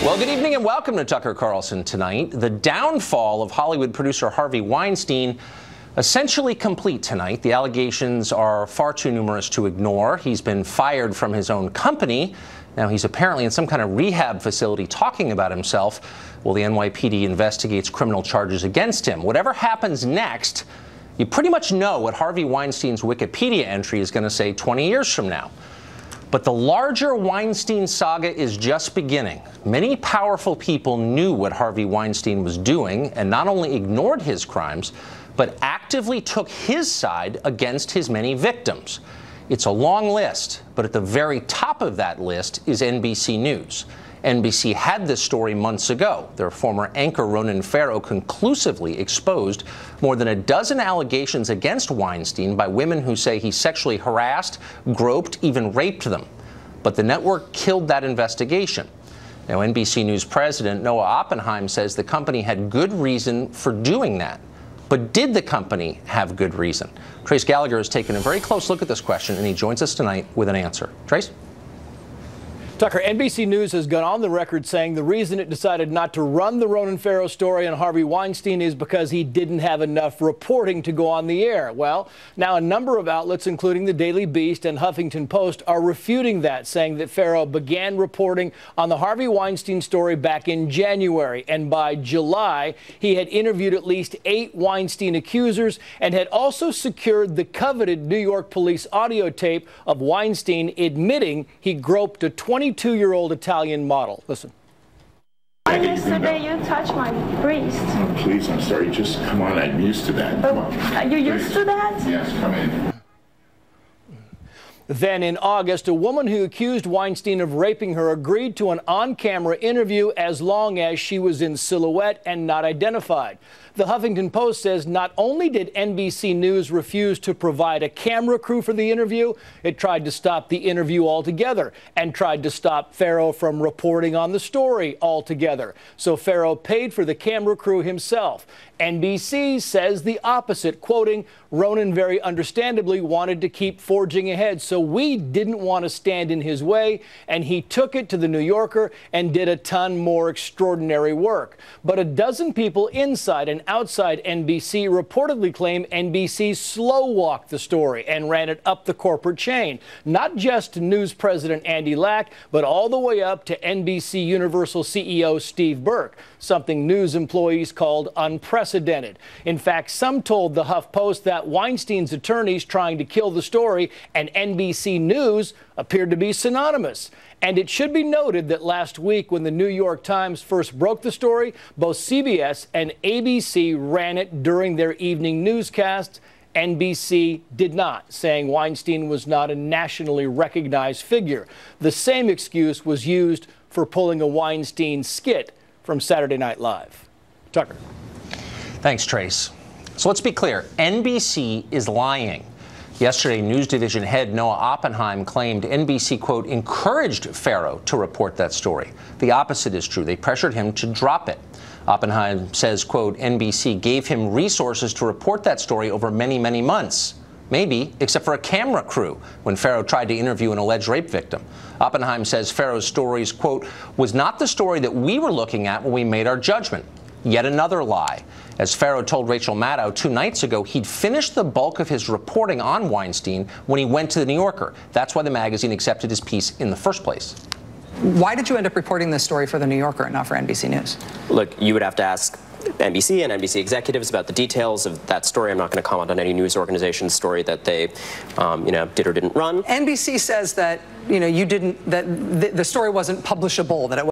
Well, good evening and welcome to Tucker Carlson Tonight. The downfall of Hollywood producer Harvey Weinstein essentially complete tonight. The allegations are far too numerous to ignore. He's been fired from his own company. Now he's apparently in some kind of rehab facility talking about himself while the NYPD investigates criminal charges against him. Whatever happens next, you pretty much know what Harvey Weinstein's Wikipedia entry is going to say 20 years from now. But the larger Weinstein saga is just beginning. Many powerful people knew what Harvey Weinstein was doing and not only ignored his crimes, but actively took his side against his many victims. It's a long list, but at the very top of that list is NBC News. NBC had this story months ago. Their former anchor Ronan Farrow conclusively exposed more than a dozen allegations against Weinstein by women who say he sexually harassed, groped, even raped them. But the network killed that investigation. Now, NBC News president Noah Oppenheim says the company had good reason for doing that. But did the company have good reason? Trace Gallagher has taken a very close look at this question, and he joins us tonight with an answer. Trace? Tucker, NBC News has gone on the record saying the reason it decided not to run the Ronan Farrow story on Harvey Weinstein is because he didn't have enough reporting to go on the air. Well, now a number of outlets, including the Daily Beast and Huffington Post, are refuting that, saying that Farrow began reporting on the Harvey Weinstein story back in January. And by July, he had interviewed at least 8 Weinstein accusers and had also secured the coveted New York police audio tape of Weinstein admitting he groped a 22-year-old Italian model. Listen. Yesterday you touched my breast. Oh, please, I'm sorry. Just come on. I'm used to that. Come on. Are you used to that? Yes, come in. Then in August, a woman who accused Weinstein of raping her agreed to an on-camera interview as long as she was in silhouette and not identified. The Huffington Post says not only did NBC News refuse to provide a camera crew for the interview, it tried to stop the interview altogether and tried to stop Farrow from reporting on the story altogether. So Farrow paid for the camera crew himself. NBC says the opposite, quoting, "Ronan very understandably wanted to keep forging ahead, so we didn't want to stand in his way, and he took it to the New Yorker and did a ton more extraordinary work." But a dozen people inside and outside NBC reportedly claim NBC slow-walked the story and ran it up the corporate chain. Not just news president Andy Lack, but all the way up to NBC Universal CEO Steve Burke, something news employees called unprecedented. In fact, some told the HuffPost that Weinstein's attorneys trying to kill the story and NBC News appeared to be synonymous. And it should be noted that last week, when the New York Times first broke the story, both CBS and ABC ran it during their evening newscasts. NBC did not, saying Weinstein was not a nationally recognized figure. The same excuse was used for pulling a Weinstein skit from Saturday Night Live. Tucker. Thanks, Trace. So let's be clear. NBC is lying. Yesterday, News Division head Noah Oppenheim claimed NBC, quote, encouraged Farrow to report that story. The opposite is true. They pressured him to drop it. Oppenheim says, quote, NBC gave him resources to report that story over many, many months. Maybe, except for a camera crew when Farrow tried to interview an alleged rape victim. Oppenheim says Farrow's stories, quote, was not the story that we were looking at when we made our judgment. Yet another lie. As Farrow told Rachel Maddow 2 nights ago, he'd finished the bulk of his reporting on Weinstein when he went to the New Yorker. That's why the magazine accepted his piece in the first place. Why did you end up reporting this story for the New Yorker and not for NBC News? Look, you would have to ask NBC and NBC executives about the details of that story. I'm not going to comment on any news organization's story that they, did or didn't run. NBC says that, you didn't, that the story wasn't publishable, that it